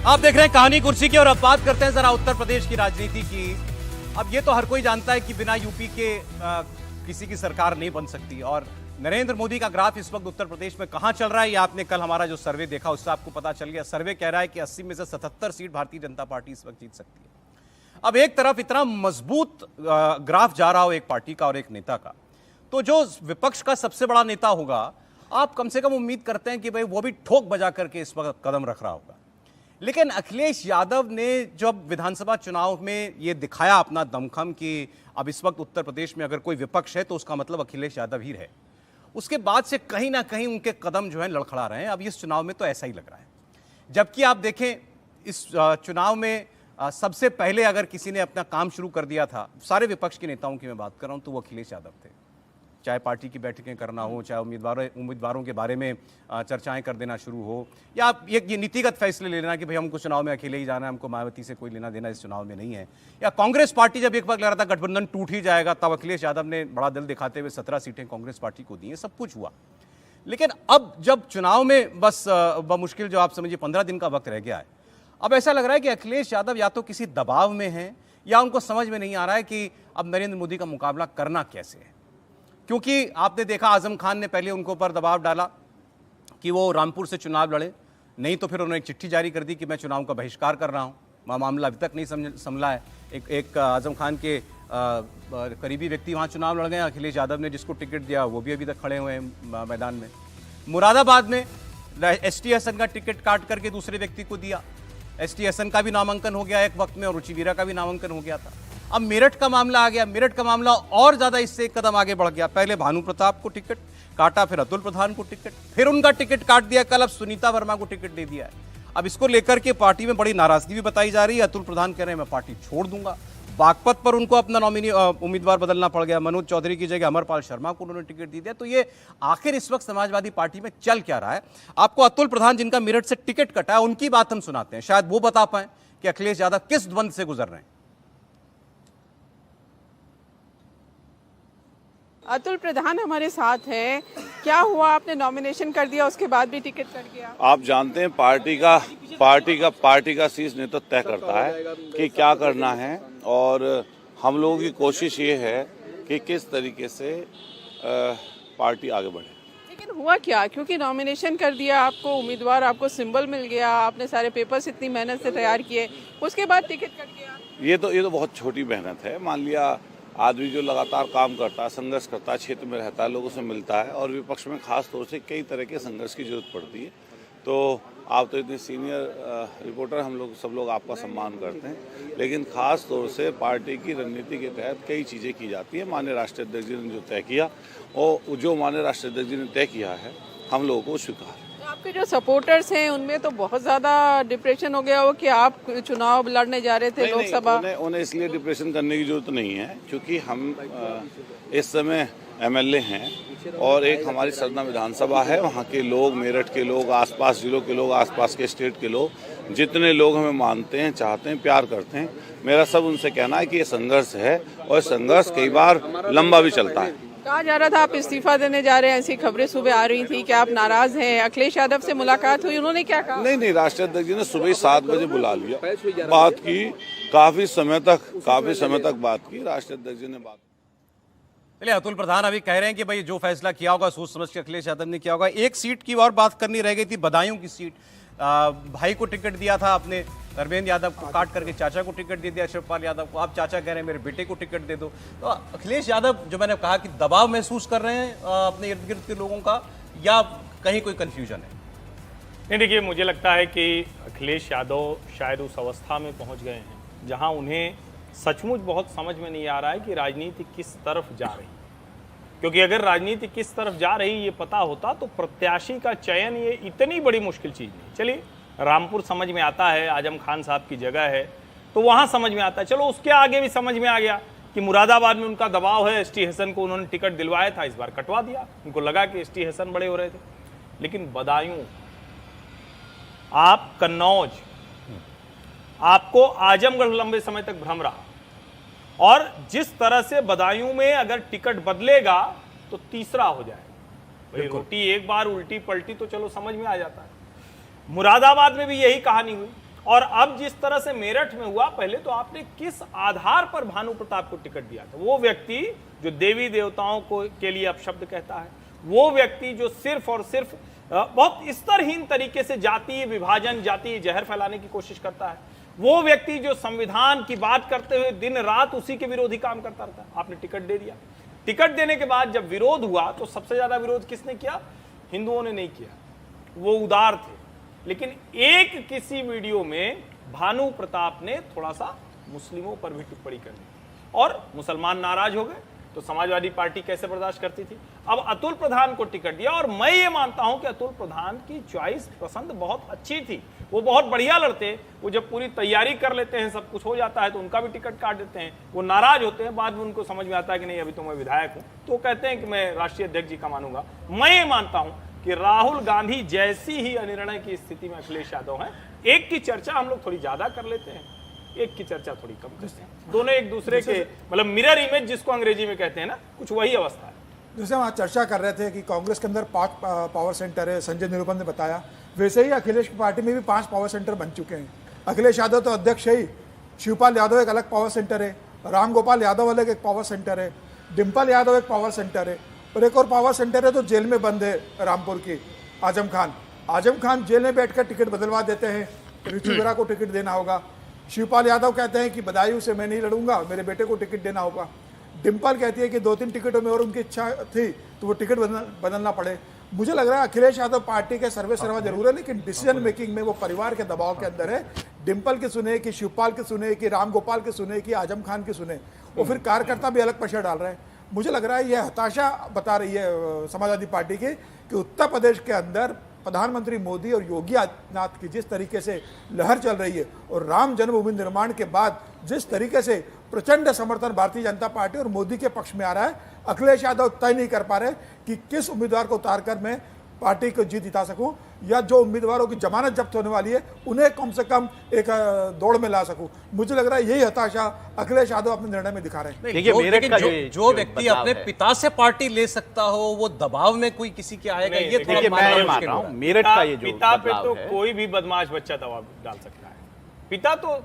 आप देख रहे हैं कहानी कुर्सी की और अब बात करते हैं जरा उत्तर प्रदेश की राजनीति की। अब ये तो हर कोई जानता है कि बिना यूपी के किसी की सरकार नहीं बन सकती और नरेंद्र मोदी का ग्राफ इस वक्त उत्तर प्रदेश में कहां चल रहा है, ये आपने कल हमारा जो सर्वे देखा उससे आपको पता चल गया। सर्वे कह रहा है कि 80 में से 77 सीट भारतीय जनता पार्टी इस वक्त जीत सकती है। अब एक तरफ इतना मजबूत ग्राफ जा रहा हो एक पार्टी का और एक नेता का, तो जो विपक्ष का सबसे बड़ा नेता होगा, आप कम से कम उम्मीद करते हैं कि भाई वो भी ठोक बजा करके इस वक्त कदम रख रहा होगा। लेकिन अखिलेश यादव ने जब विधानसभा चुनाव में ये दिखाया अपना दमखम कि अब इस वक्त उत्तर प्रदेश में अगर कोई विपक्ष है तो उसका मतलब अखिलेश यादव ही है, उसके बाद से कहीं ना कहीं उनके कदम जो है लड़खड़ा रहे हैं। अब इस चुनाव में तो ऐसा ही लग रहा है। जबकि आप देखें इस चुनाव में सबसे पहले अगर किसी ने अपना काम शुरू कर दिया था, सारे विपक्ष के नेताओं की मैं बात कर रहा हूं, तो वो अखिलेश यादव थे। चाहे पार्टी की बैठकें करना हो, चाहे उम्मीदवारों के बारे में चर्चाएं कर देना शुरू हो, या ये नीतिगत फैसले लेना कि भाई हमको चुनाव में अकेले ही जाना है, हमको मायावती से कोई लेना देना इस चुनाव में नहीं है। या कांग्रेस पार्टी जब एक वक्त लग रहा था गठबंधन टूट ही जाएगा, तब अखिलेश यादव ने बड़ा दिल दिखाते हुए 17 सीटें कांग्रेस पार्टी को दी हैं, सब कुछ हुआ। लेकिन अब जब चुनाव में बस बमुश्किल जो आप समझिए 15 दिन का वक्त रह गया है, अब ऐसा लग रहा है कि अखिलेश यादव या तो किसी दबाव में हैं या उनको समझ में नहीं आ रहा है कि अब नरेंद्र मोदी का मुकाबला करना कैसे है। क्योंकि आपने देखा आजम खान ने पहले उनको पर दबाव डाला कि वो रामपुर से चुनाव लड़े, नहीं तो फिर उन्होंने एक चिट्ठी जारी कर दी कि मैं चुनाव का बहिष्कार कर रहा हूँ। मामला अभी तक नहीं संभला है। एक आजम खान के करीबी व्यक्ति वहाँ चुनाव लड़ गए। अखिलेश यादव ने जिसको टिकट दिया वो भी अभी तक खड़े हुए हैं मैदान में। मुरादाबाद में ST हसन का टिकट काट करके दूसरे व्यक्ति को दिया। ST हसन का भी नामांकन हो गया एक वक्त में और रुचि वीरा का भी नामांकन हो गया था। अब मेरठ का मामला आ गया। मेरठ का मामला और ज्यादा इससे एक कदम आगे बढ़ गया। पहले भानु प्रताप को टिकट काटा, फिर अतुल प्रधान को टिकट, फिर उनका टिकट काट दिया, कल अब सुनीता वर्मा को टिकट दे दिया है। अब इसको लेकर के पार्टी में बड़ी नाराजगी भी बताई जा रही है। अतुल प्रधान कह रहे हैं मैं पार्टी छोड़ दूंगा। बागपत पर उनको अपना उम्मीदवार बदलना पड़ गया। मनोज चौधरी की जगह अमरपाल शर्मा को उन्होंने टिकट दे दिया। तो ये आखिर इस वक्त समाजवादी पार्टी में चल क्या रहा है? आपको अतुल प्रधान जिनका मेरठ से टिकट कटा है उनकी बात हम सुनाते हैं, शायद वो बता पाए कि अखिलेश यादव किस द्वंद से गुजर रहे हैं। अतुल प्रधान हमारे साथ है। क्या हुआ, आपने नॉमिनेशन कर दिया उसके बाद भी टिकट कट गया? आप जानते हैं पार्टी का शीर्ष नेतृत्व तय करता है कि क्या करना है और हम लोगों की कोशिश ये है कि किस तरीके से पार्टी आगे बढ़े। लेकिन हुआ क्या? क्योंकि नॉमिनेशन कर दिया, आपको उम्मीदवार, आपको सिंबल मिल गया, आपने सारे पेपर्स इतनी मेहनत से तैयार किए, उसके बाद टिकट कट गया। ये तो बहुत छोटी मेहनत है। मान लिया आदमी जो लगातार काम करता है, संघर्ष करता है, क्षेत्र में रहता है, लोगों से मिलता है और विपक्ष में खास तौर से कई तरह के संघर्ष की जरूरत पड़ती है। तो आप तो इतने सीनियर रिपोर्टर, हम लोग सब लोग आपका सम्मान करते हैं, लेकिन खास तौर से पार्टी की रणनीति के तहत कई चीज़ें की जाती है। माननीय राष्ट्रीय अध्यक्ष जी ने जो तय किया और जो माननीय राष्ट्रीय अध्यक्ष जी ने तय किया है हम लोगों को स्वीकार है। आपके जो सपोर्टर्स हैं उनमें तो बहुत ज़्यादा डिप्रेशन हो गया हो कि आप चुनाव लड़ने जा रहे थे लोकसभा। उन्हें इसलिए डिप्रेशन करने की जरूरत नहीं है क्योंकि हम इस समय MLA हैं और एक हमारी सरना विधानसभा है। वहाँ के लोग, मेरठ के लोग, आसपास जिलों के लोग, आसपास के स्टेट के लोग, जितने लोग हमें मानते हैं, चाहते हैं, प्यार करते हैं, मेरा सब उनसे कहना है कि ये संघर्ष है और संघर्ष कई बार लंबा भी चलता है। कहा जा रहा था आप इस्तीफा देने जा रहे हैं, ऐसी खबरें सुबह आ रही थी कि आप नाराज हैं। अखिलेश यादव से मुलाकात हुई, उन्होंने क्या कहा? नहीं, राष्ट्रीय अध्यक्ष जी ने सुबह 7 बजे बुला लिया, बात की, काफी समय तक बात की। राष्ट्रीय अध्यक्ष जी ने बात। चलिए, अतुल प्रधान अभी कह रहे हैं कि भाई जो फैसला किया होगा सोच समझ के अखिलेश यादव ने किया होगा। एक सीट की और बात करनी रह गई थी, बदायूं की सीट। भाई को टिकट दिया था आपने, धर्मेंद्र यादव को काट करके चाचा को टिकट दे दिया, शिवपाल यादव को। आप चाचा कह रहे हैं मेरे बेटे को टिकट दे दो। तो अखिलेश यादव, जो मैंने कहा कि दबाव महसूस कर रहे हैं अपने इर्द गिर्द के लोगों का, या कहीं कोई कंफ्यूजन है? नहीं, देखिए, मुझे लगता है कि अखिलेश यादव शायद उस अवस्था में पहुंच गए हैं जहां उन्हें सचमुच बहुत समझ में नहीं आ रहा है कि राजनीति किस तरफ जा रही है। क्योंकि अगर राजनीति किस तरफ जा रही ये पता होता तो प्रत्याशी का चयन ये इतनी बड़ी मुश्किल चीज़ नहीं। चलिए, रामपुर समझ में आता है, आजम खान साहब की जगह है तो वहाँ समझ में आता है। चलो, उसके आगे भी समझ में आ गया कि मुरादाबाद में उनका दबाव है, ST हसन को उन्होंने टिकट दिलवाया था, इस बार कटवा दिया। उनको लगा कि ST हसन बड़े हो रहे थे। लेकिन बदायूं, आप कन्नौज, आपको आजमगढ़ लंबे समय तक भ्रम रहा और जिस तरह से बदायूं में अगर टिकट बदलेगा तो तीसरा हो जाएगा। भाई रोटी एक बार उल्टी पलटी तो चलो समझ में आ जाता है। मुरादाबाद में भी यही कहानी हुई और अब जिस तरह से मेरठ में हुआ, पहले तो आपने किस आधार पर भानु प्रताप को टिकट दिया था? वो व्यक्ति जो देवी देवताओं को के लिए अपशब्द कहता है, वो व्यक्ति जो सिर्फ और सिर्फ बहुत स्तरहीन तरीके से जातीय विभाजन, जातीय जहर फैलाने की कोशिश करता है, वो व्यक्ति जो संविधान की बात करते हुए दिन रात उसी के विरोधी काम करता रहता है, आपने टिकट दे दिया। टिकट देने के बाद जब विरोध हुआ तो सबसे ज्यादा विरोध किसने किया? हिंदुओं ने नहीं किया, वो उदार थे। लेकिन एक किसी वीडियो में भानु प्रताप ने थोड़ा सा मुस्लिमों पर भी टिप्पणी कर दी और मुसलमान नाराज हो गए, तो समाजवादी पार्टी कैसे बर्दाश्त करती थी? अब अतुल प्रधान को टिकट दिया और मैं ये मानता हूं कि अतुल प्रधान की चॉइस पसंद बहुत अच्छी थी, वो बहुत बढ़िया लड़ते, वो जब पूरी तैयारी कर लेते हैं, सब कुछ हो जाता है तो उनका भी टिकट काट देते हैं, वो नाराज होते हैं, बाद में उनको समझ में आता है कि नहीं अभी तो मैं विधायक हूं, तो वो कहते हैं कि मैं राष्ट्रीय अध्यक्ष जी का मानूंगा। मैं ये मानता हूं कि राहुल गांधी जैसी ही अनिर्णय की स्थिति में अखिलेश यादव हैं। एक की चर्चा हम लोग थोड़ी ज्यादा कर लेते हैं, एक की चर्चा थोड़ी कम करते हैं, दोनों एक दूसरे के मतलब मिरर इमेज जिसको अंग्रेजी में कहते हैं ना, कुछ वही अवस्था है। जैसे हम आज चर्चा कर रहे थे कि कांग्रेस के अंदर 5 पावर सेंटर है, संजय निरुपम ने बताया, वैसे ही अखिलेश की पार्टी में भी 5 पावर सेंटर बन चुके हैं। अखिलेश यादव तो अध्यक्ष है ही, शिवपाल यादव एक अलग पावर सेंटर है, रामगोपाल यादव अलग एक पावर सेंटर है, डिम्पल यादव एक पावर सेंटर है, और एक और पावर सेंटर है तो जेल में बंद है रामपुर की, आजम खान जेल में बैठकर टिकट बदलवा देते हैं, ऋतु बेरा को टिकट देना होगा। शिवपाल यादव कहते हैं कि बदायूं से मैं नहीं लड़ूंगा, मेरे बेटे को टिकट देना होगा। डिम्पल कहती है कि 2-3 टिकटों में और उनकी इच्छा थी तो वो टिकट बदलना पड़े। मुझे लग रहा है अखिलेश यादव पार्टी के सर्वे सर्वा जरूर है, लेकिन डिसीजन मेकिंग में वो परिवार के दबाव के अंदर है। डिम्पल की सुने कि शिवपाल की सुने कि रामगोपाल की सुने कि आजम खान की सुने, वो फिर कार्यकर्ता भी अलग प्रेशर डाल रहे हैं। मुझे लग रहा है यह हताशा बता रही है समाजवादी पार्टी की कि उत्तर प्रदेश के अंदर प्रधानमंत्री मोदी और योगी आदित्यनाथ की जिस तरीके से लहर चल रही है और राम जन्मभूमि निर्माण के बाद जिस तरीके से प्रचंड समर्थन भारतीय जनता पार्टी और मोदी के पक्ष में आ रहा है, अखिलेश यादव तय नहीं कर पा रहे कि किस उम्मीदवार को उतारकर मैं पार्टी को जीत जिता सकूं, या जो उम्मीदवारों की जमानत जब्त होने वाली है उन्हें कम से कम एक दौड़ में ला सकूं। मुझे लग रहा है यही हताशा अखिलेश यादव अपने निर्णय में दिखा रहे हैं। देखिए जो व्यक्ति अपने पिता से पार्टी ले सकता हो वो दबाव में कोई किसी के आएगा, ये थोड़ा मानना मुश्किल है। मेरठ का ये जो पिता पे तो कोई भी बदमाश बच्चा दबाव डाल सकता है। पिता तो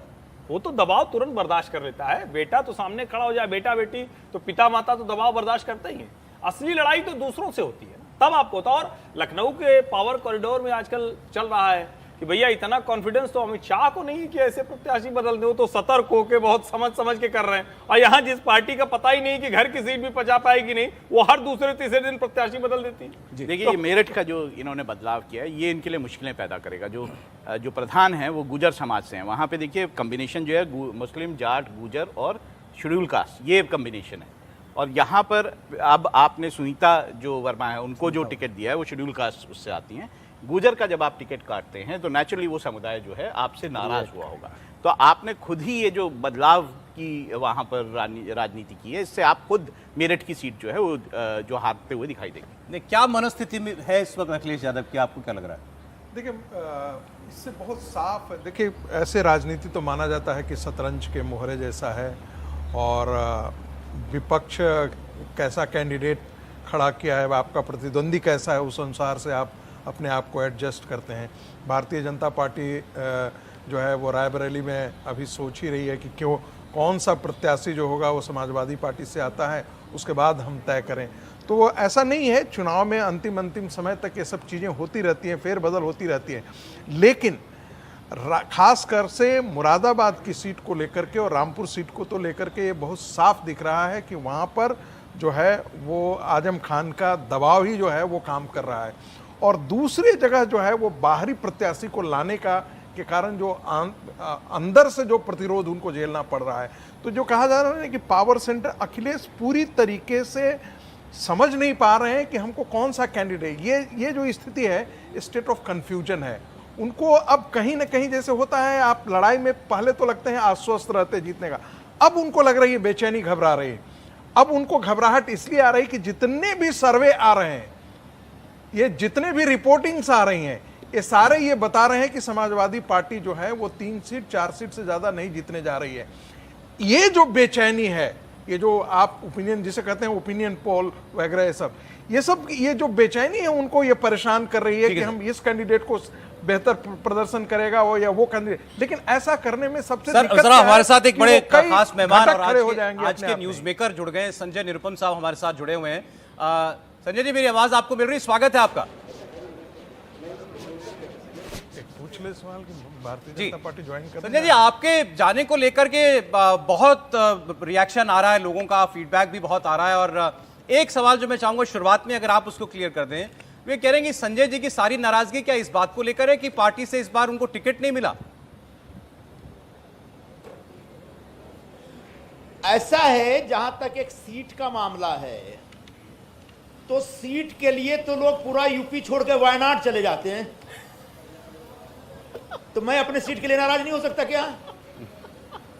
वो तो दबाव तुरंत बर्दाश्त कर लेता है, बेटा तो सामने खड़ा हो जाए, बेटा बेटी तो पिता माता तो दबाव बर्दाश्त करते ही है। असली लड़ाई तो दूसरों से होती है, तब आपको होता। और लखनऊ के पावर कॉरिडोर में आजकल चल रहा है कि भैया इतना कॉन्फिडेंस तो अमित शाह को नहीं है कि ऐसे प्रत्याशी बदल दे, तो सतर्क होकर बहुत समझ के कर रहे हैं। और यहाँ जिस पार्टी का पता ही नहीं कि घर की सीट भी पचा पाएगी नहीं, वो हर दूसरे तीसरे दिन प्रत्याशी बदल देती है। देखिए ये मेरठ का जो इन्होंने बदलाव किया है ये इनके लिए मुश्किलें पैदा करेगा। जो प्रधान है वो गुजर समाज से हैं, वहाँ पे देखिए कम्बिनेशन जो है मुस्लिम, जाट, गुजर और शेड्यूल कास्ट, ये कम्बिनेशन है। और यहाँ पर अब आपने सुनीता जो वर्मा है उनको जो टिकट दिया है वो शेड्यूल कास्ट उससे आती हैं। गुजर का जब आप टिकट काटते हैं तो नेचुरली वो समुदाय जो है आपसे नाराज हुआ होगा, तो आपने खुद ही ये जो बदलाव की वहाँ पर राजनीति की है, इससे आप खुद मेरठ की सीट जो है वो जो हारते हुए दिखाई देगी। क्या मनस्थिति में है इस वक्त अखिलेश यादव की, आपको क्या लग रहा है? देखिए इससे बहुत साफ है। देखिए ऐसे राजनीति तो माना जाता है कि शतरंज के मोहरे जैसा है, और विपक्ष कैसा कैंडिडेट खड़ा किया है, आपका प्रतिद्वंदी कैसा है, उस अनुसार से आप अपने आप को एडजस्ट करते हैं। भारतीय जनता पार्टी जो है वो रायबरेली में अभी सोच ही रही है कि कौन सा प्रत्याशी जो होगा वो समाजवादी पार्टी से आता है, उसके बाद हम तय करें। तो वो ऐसा नहीं है, चुनाव में अंतिम समय तक ये सब चीज़ें होती रहती हैं, फेरबदल होती रहती हैं। लेकिन खास कर से मुरादाबाद की सीट को लेकर के और रामपुर सीट को तो लेकर के ये बहुत साफ दिख रहा है कि वहाँ पर जो है वो आजम खान का दबाव ही जो है वो काम कर रहा है। और दूसरी जगह जो है वो बाहरी प्रत्याशी को लाने का के कारण जो अंदर से जो प्रतिरोध उनको झेलना पड़ रहा है। तो जो कहा जा रहा है कि पावर सेंटर अखिलेश पूरी तरीके से समझ नहीं पा रहे हैं कि हमको कौन सा कैंडिडेट, ये जो स्थिति है स्टेट ऑफ कन्फ्यूजन है उनको। अब कहीं ना कहीं जैसे होता है, आप लड़ाई में पहले तो लगते हैं आश्वस्त रहते जीतने का, अब उनको लग रही है बेचैनी, घबरा रही है। अब उनको घबराहट इसलिए आ रही कि जितने भी सर्वे आ रहे हैं, ये जितने भी रिपोर्टिंग्स आ रही हैं, ये सारे ये बता रहे हैं कि समाजवादी पार्टी जो है वो 3 सीट 4 सीट से ज्यादा नहीं जीतने जा रही है। ये जो बेचैनी है ये जो आप ओपिनियन जिसे कहते हैं ओपिनियन पोल वगैरह ये जो बेचैनी है उनको ये परेशान कर रही है कि हम इस कैंडिडेट को बेहतर प्रदर्शन करेगा वो या वो कैंडिडेट, लेकिन ऐसा करने में सबसे दिक्कत जरा हमारे साथ एक कि बड़े वो कई खास मेहमान और घटक खड़े हो आज जाएंगे के अपने आप न्यूज में। मेकर जुड़ गए हैं। संजय निरुपम साहब हमारे साथ जुड़े हुए हैं। संजय जी, मेरी आवाज आपको मिल रही? स्वागत है आपका। पूछ ले सवाल कि भारतीय जी। जनता पार्टी ज्वाइन कर संजय जी, आपके जाने को लेकर के बहुत रिएक्शन आ रहा है लोगों का, फीडबैक भी बहुत आ रहा है, और एक सवाल जो मैं चाहूंगा शुरुआत में अगर आप उसको क्लियर कर दें, वे कह रहे हैं कि संजय जी की सारी नाराजगी क्या इस बात को लेकर है कि पार्टी से इस बार उनको टिकट नहीं मिला? ऐसा है, जहां तक एक सीट का मामला है तो सीट के लिए तो लोग पूरा यूपी छोड़ के वायनाड चले जाते हैं, तो मैं अपने सीट के लिए नाराज नहीं हो सकता क्या?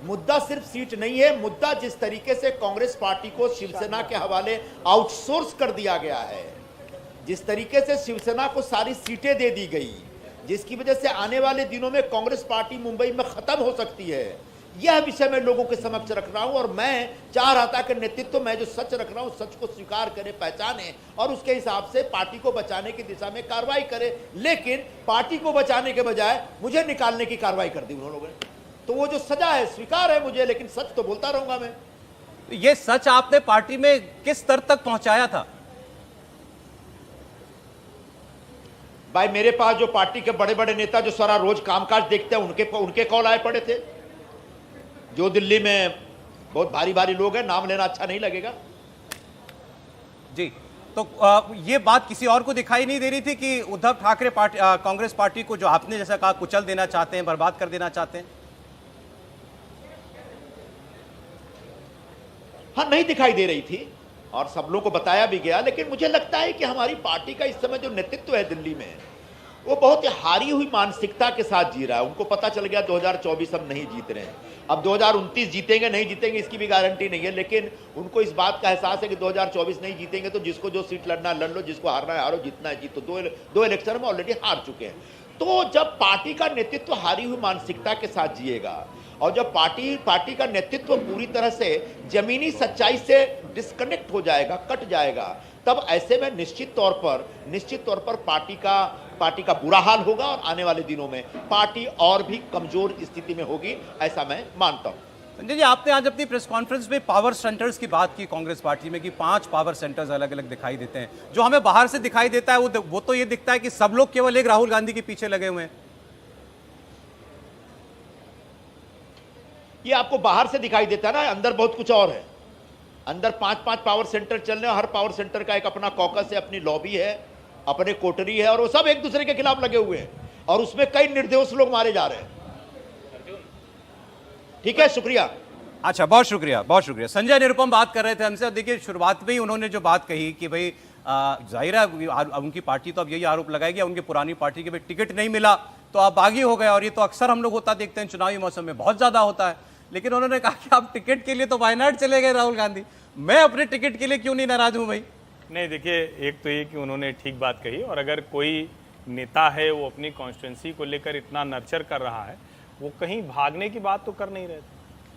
मुद्दा सिर्फ सीट नहीं है, मुद्दा जिस तरीके से कांग्रेस पार्टी को शिवसेना के हवाले आउटसोर्स कर दिया गया है, जिस तरीके से शिवसेना को सारी सीटें दे दी गई, जिसकी वजह से आने वाले दिनों में कांग्रेस पार्टी मुंबई में खत्म हो सकती है, यह विषय मैं लोगों के समक्ष रख रहा हूं। और मैं चाह रहा था कि नेतृत्व में जो सच रख रहा हूं, सच को स्वीकार करे, पहचाने और उसके हिसाब से पार्टी को बचाने की दिशा में कार्रवाई करे। लेकिन पार्टी को बचाने के बजाय मुझे निकालने की कार्रवाई कर दी उन लोगों ने। तो वो जो सजा है स्वीकार है मुझे, लेकिन सच तो बोलता रहूंगा मैं। ये सच आपने पार्टी में किस स्तर तक पहुंचाया था? भाई, मेरे पास जो पार्टी के बड़े बड़े नेता जो सारा रोज कामकाज देखते हैं, उनके कॉल आए पड़े थे। जो दिल्ली में बहुत भारी भारी लोग हैं, नाम लेना अच्छा नहीं लगेगा जी। तो ये बात किसी और को दिखाई नहीं दे रही थी कि उद्धव ठाकरे पार्टी, कांग्रेस पार्टी को, जो आपने जैसा कहा, कुचल देना चाहते हैं, बर्बाद कर देना चाहते हैं? हाँ, नहीं दिखाई दे रही थी और सब लोगों को बताया भी गया। लेकिन मुझे लगता है कि हमारी पार्टी का इस समय जो नेतृत्व है दिल्ली में, वो बहुत ही हारी हुई मानसिकता के साथ जी रहा है। उनको पता चल गया 2024 हम नहीं जीत रहे हैं। अब 2029 जीतेंगे नहीं जीतेंगे इसकी भी गारंटी नहीं है, लेकिन उनको इस बात का एहसास है कि 2024 नहीं जीतेंगे तो जिसको जो सीट लड़ना है लड़ लो, जिसको हारना है हारो, जीतना है जीतो। दो इलेक्शन में ऑलरेडी हार चुके हैं। तो जब पार्टी का नेतृत्व हारी हुई मानसिकता के साथ जिएगा और जब पार्टी का नेतृत्व पूरी तरह से जमीनी सच्चाई से डिस्कनेक्ट हो जाएगा, कट जाएगा, तब ऐसे में निश्चित तौर पर पार्टी का बुरा हाल होगा और आने वाले दिनों में पार्टी और भी कमजोर स्थिति में होगी, ऐसा मैं मानता हूं। संजय जी, आपने आज अपनी प्रेस कॉन्फ्रेंस में पावर सेंटर्स की बात की कांग्रेस पार्टी में कि 5 पावर सेंटर्स अलग अलग दिखाई देते हैं। जो हमें बाहर से दिखाई देता है वो तो ये दिखता है कि सब लोग केवल एक राहुल गांधी के पीछे लगे हुए हैं। ये आपको बाहर से दिखाई देता है ना, अंदर बहुत कुछ और है। अंदर 5-5 पावर सेंटर चल रहे हैं, हर पावर सेंटर का एक अपना कॉकस है, अपनी लॉबी है, अपने कोटरी है, और वो सब एक दूसरे के खिलाफ लगे हुए हैं और उसमें कई निर्दोष लोग मारे जा रहे हैं। ठीक है, शुक्रिया। अच्छा, बहुत शुक्रिया, बहुत शुक्रिया। संजय निरुपम बात कर रहे थे हमसे। देखिए, शुरुआत में ही उन्होंने जो बात कही कि भाई जाहिर है उनकी पार्टी तो अब यही आरोप लगाएगी, उनकी पुरानी पार्टी के भी टिकट नहीं मिला तो आप बागी हो गए, और ये तो अक्सर हम लोग होता देखते हैं, चुनावी मौसम में बहुत ज्यादा होता है। लेकिन उन्होंने कहा कि आप टिकट के लिए तो वायनाड चले गए राहुल गांधी, मैं अपने टिकट के लिए क्यों नहीं नाराज हूं भाई? नहीं, देखिए, एक तो ये कि उन्होंने ठीक बात कही, और अगर कोई नेता है वो अपनी कॉन्स्टिट्यूंसी को लेकर इतना नर्चर कर रहा है, वो कहीं भागने की बात तो कर नहीं रहे थे।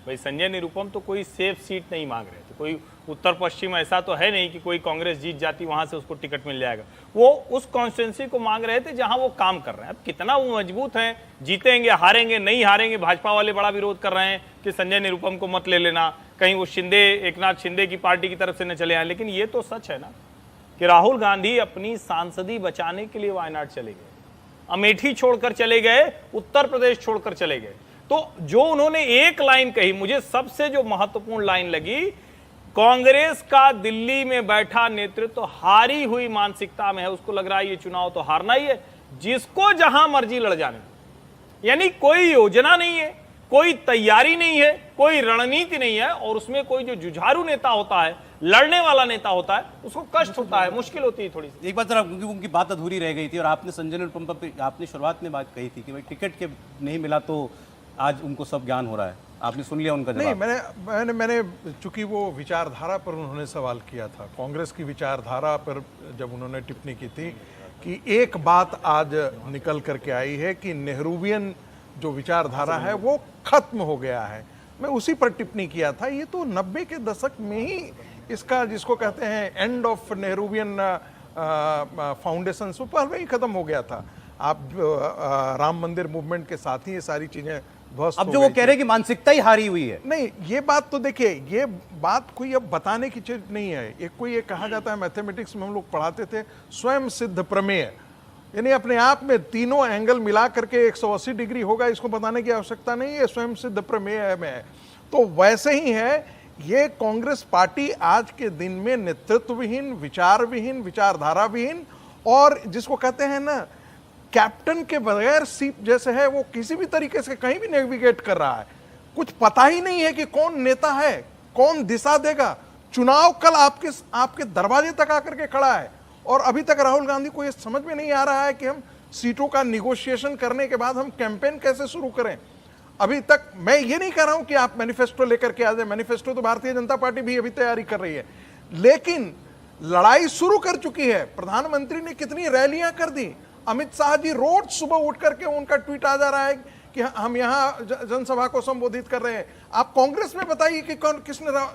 भाई, संजय निरुपम तो कोई सेफ सीट नहीं मांग रहे थे। कोई उत्तर पश्चिम ऐसा तो है नहीं कि कोई कांग्रेस जीत जाती वहां से उसको टिकट मिल जाएगा। वो उस कॉन्स्टिट्यूंसी को मांग रहे थे जहां वो काम कर रहे हैं। अब कितना वो मजबूत हैं, जीतेंगे हारेंगे नहीं हारेंगे, भाजपा वाले बड़ा विरोध कर रहे हैं कि संजय निरुपम को मत ले लेना, कहीं वो एकनाथ शिंदे की पार्टी की तरफ से न चले आए। लेकिन ये तो सच है ना कि राहुल गांधी अपनी सांसदी बचाने के लिए वायनाड चले गए, अमेठी छोड़कर चले गए, उत्तर प्रदेश छोड़कर चले गए। तो जो उन्होंने एक लाइन कही, मुझे सबसे जो महत्वपूर्ण लाइन लगी, कांग्रेस का दिल्ली में बैठा नेतृत्व हारी हुई मानसिकता में है, उसको लग रहा है ये चुनाव तो हारना ही है, जिसको जहां मर्जी लड़ जाने। यानी कोई योजना नहीं है, कोई तैयारी नहीं है, कोई रणनीति नहीं है, और उसमें कोई जो जुझारू नेता होता है, लड़ने वाला नेता होता है, उसको कष्ट होता है, मुश्किल होती है थोड़ी सी। एक बात जरा, क्योंकि उनकी बात अधूरी रह गई थी और आपने संजय निरुपम पर आपने शुरुआत में बात कही थी कि भाई टिकट के नहीं मिला तो आज उनको सब ज्ञान हो रहा है, आपने सुन लिया उनका जवाब? नहीं, मैंने चूंकि वो विचारधारा पर उन्होंने सवाल किया था, कांग्रेस की विचारधारा पर जब उन्होंने टिप्पणी की थी कि एक बात आज निकल करके आई है कि नेहरूवियन जो विचारधारा है वो खत्म हो गया है। मैं उसी पर टिप्पणी किया था। ये तो 90 के दशक में ही इसका, जिसको कहते हैं एंड ऑफ नेहरूवियन फाउंडेशन, वो पहले ही खत्म हो गया था। आप राम मंदिर मूवमेंट के साथ ही ये सारी चीजें ध्वस्त अब हो जो वो गई कह रहे हैं कि मानसिकता ही हारी हुई है। नहीं, ये बात तो देखिए, ये बात कोई अब बताने की चीज नहीं है। एक कोई ये कहा जाता है, मैथमेटिक्स में हम लोग पढ़ाते थे, स्वयं सिद्ध प्रमेय, यानी अपने आप में तीनों एंगल मिला करके 180 डिग्री होगा, इसको बताने की आवश्यकता नहीं है, स्वयं सिद्ध प्रमेय में है। तो वैसे ही है ये कांग्रेस पार्टी आज के दिन में नेतृत्वहीन, विचारविहीन, विचारधारा विहीन, और जिसको कहते हैं ना कैप्टन के बगैर सीप जैसे है, वो किसी भी तरीके से कहीं भी नेविगेट कर रहा है। कुछ पता ही नहीं है कि कौन नेता है, कौन दिशा देगा। चुनाव कल आपके दरवाजे तक आकर के खड़ा है और अभी तक राहुल गांधी को ये समझ में नहीं आ रहा है कि हम सीटों का निगोशिएशन करने के बाद हम कैंपेन कैसे शुरू करें। अभी तक मैं ये नहीं कह रहा हूं कि आप मैनिफेस्टो लेकर के आ जाए, मैनिफेस्टो तो भारतीय जनता पार्टी भी अभी तैयारी कर रही है, लेकिन लड़ाई शुरू कर चुकी है। प्रधानमंत्री ने कितनी रैलियां कर दी, अमित शाह जी रोज सुबह उठ करके उनका ट्वीट आ जा रहा है कि हम यहां जनसभा को संबोधित कर रहे हैं। आप कांग्रेस में बताइए कि कौन किसने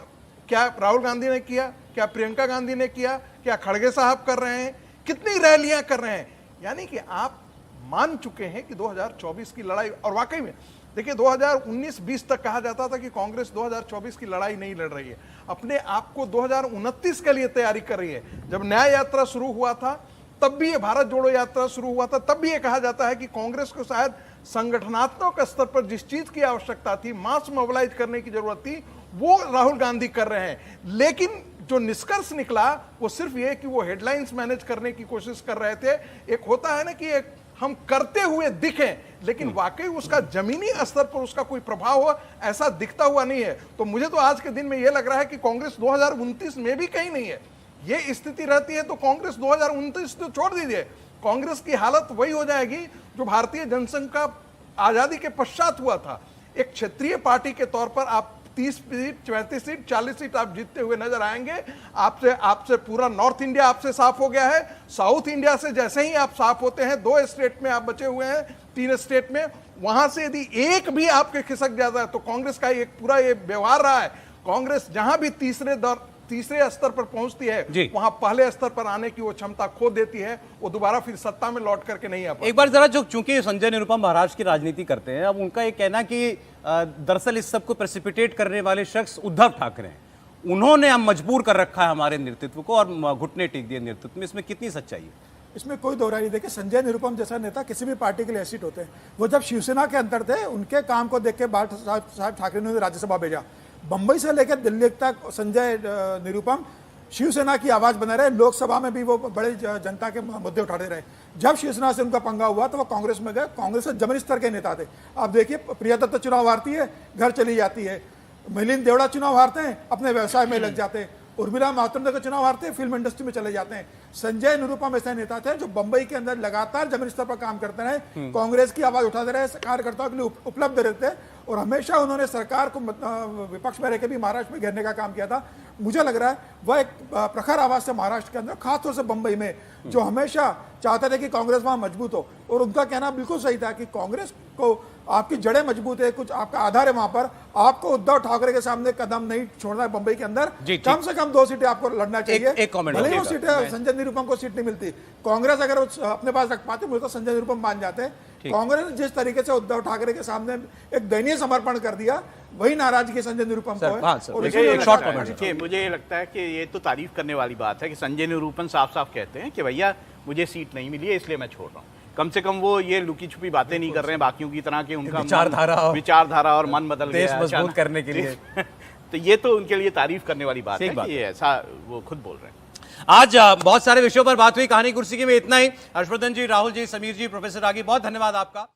क्या राहुल गांधी ने किया, क्या प्रियंका गांधी ने किया, क्या खड़गे साहब कर रहे हैं, कितनी रैलियां कर रहे हैं। यानी कि आप मान चुके हैं कि 2024 की लड़ाई, और वाकई में देखिए 2019-20 तक कहा जाता था कि कांग्रेस 2024 की लड़ाई नहीं लड़ रही है, अपने आप को 2029 के लिए तैयारी कर रही है। जब न्याय यात्रा शुरू हुआ था तब भी ये भारत जोड़ो यात्रा शुरू हुआ था, तब भी ये कहा जाता है कि कांग्रेस को शायद संगठनात्मक स्तर पर जिस चीज की आवश्यकता थी, मास मोबिलाइज करने की जरूरत थी, वो राहुल गांधी कर रहे हैं। लेकिन जो निष्कर्ष निकला वो सिर्फ ये कि वो हेडलाइंस मैनेज करने की कोशिश कर रहे थे। एक होता है ना कि एक हम करते हुए दिखें, लेकिन वाकई उसका जमीनी स्तर पर उसका कोई प्रभाव हो ऐसा दिखता हुआ नहीं है। तो मुझे तो आज के दिन में यह लग रहा है कि कांग्रेस 2029 में भी कहीं नहीं है। ये स्थिति रहती है तो कांग्रेस 2029 तो छोड़ दीजिए, कांग्रेस की हालत वही हो जाएगी जो भारतीय जनसंघ का आजादी के पश्चात हुआ था। एक क्षेत्रीय पार्टी के तौर पर आप 30 सीट, 34 सीट, 40 सीट आप जीतते हुए नजर आएंगे। आपसे पूरा नॉर्थ इंडिया आपसे साफ हो गया है। साउथ इंडिया से जैसे ही आप साफ होते हैं, 2 स्टेट में आप बचे हुए हैं, 3 स्टेट में, वहां से यदि एक भी आपके खिसक जाता है तो कांग्रेस का एक पूरा ये व्यवहार रहा है। कांग्रेस जहां भी तीसरे स्तर पर पहुंचती है, वहां पहले स्तर पर आने की वो क्षमता खो देती है, वो दोबारा फिर सत्ता में लौट करके नहीं आ पाती। एक बार जरा जो चूंकि संजय निरुपम महाराष्ट्र की राजनीति करते हैं, अब उनका ये कहना कि दरअसल इस सबको प्रेसिपिटेट करने वाले शख्स उद्धव ठाकरे हैं, उन्होंने हम मजबूर कर रखा है हमारे नेतृत्व को और घुटने टेक दिए नेतृत्व में। इसमें कितनी सच्चाई है? इसमें कोई दो राय नहीं। देखिए, संजय निरुपम जैसा नेता किसी भी पार्टी के लिए एसिड होते हैं। वो जब शिवसेना के अंदर थे, उनके काम को देख के बाल साहब ठाकरे ने राज्यसभा भेजा। बंबई से लेकर दिल्ली तक संजय निरुपम शिवसेना की आवाज बना रहे, लोकसभा में भी वो बड़े जनता के मुद्दे उठाते रहे। जब शिवसेना से उनका पंगा हुआ तो वो कांग्रेस में गए, कांग्रेस से जमीनी स्तर के नेता थे। आप देखिए, प्रिया दत्त चुनाव हारती है, घर चली जाती है। मिलिंद देवड़ा चुनाव हारते हैं, अपने व्यवसाय में लग जाते हैं। उर्मिला मातोंडकर के चुनाव हारते हैं, फिल्म इंडस्ट्री में चले जाते हैं। संजय निरुपम ऐसे नेता थे जो बंबई के अंदर लगातार जमीनी स्तर पर काम करते रहे, कांग्रेस की आवाज उठाते रहे, कार्यकर्ताओं के लिए उपलब्ध रहते, और हमेशा उन्होंने सरकार को विपक्ष में रहकर भी महाराष्ट्र में घेरने का काम किया था। मुझे लग रहा है वह एक प्रखर आवाज से महाराष्ट्र के अंदर, खासतौर से बंबई में, जो हमेशा चाहते थे कि कांग्रेस वहां मजबूत हो। और उनका कहना बिल्कुल सही था कि कांग्रेस को आपकी जड़ें मजबूत है, कुछ आपका आधार है वहां पर, आपको उद्धव ठाकरे के सामने कदम नहीं छोड़ना है। बंबई के अंदर कम से कम 2 सीटें आपको लड़ना चाहिए। भले ही वो सीटें संजय निरुपम को सीट नहीं मिलती, कांग्रेस अगर अपने पास रख पाते, मुझे तो संजय निरुपम मान जाते हैं। कांग्रेस ने जिस तरीके से उद्धव ठाकरे के सामने एक दयनीय समर्पण कर दिया, वही नाराजगी संजय निरुपम को है। और एक शॉर्ट कमेंट, मुझे लगता है कि ये तो तारीफ करने वाली बात है कि संजय निरुपम साफ साफ कहते हैं कि भैया मुझे सीट नहीं मिली है इसलिए मैं छोड़ रहा हूँ। कम से कम वो ये लुकी छुपी बातें नहीं कर रहे हैं बाकियों की तरह कि उनका विचारधारा और मन बदल गया देश मजबूत करने के लिए। तो ये तो उनके लिए तारीफ करने वाली बात है कि ये ऐसा वो खुद बोल रहे हैं। आज बहुत सारे विषयों पर बात हुई। कहानी कुर्सी की में इतना ही। हर्षवर्धन जी, राहुल जी, समीर जी, प्रोफेसर रागी, बहुत धन्यवाद आपका।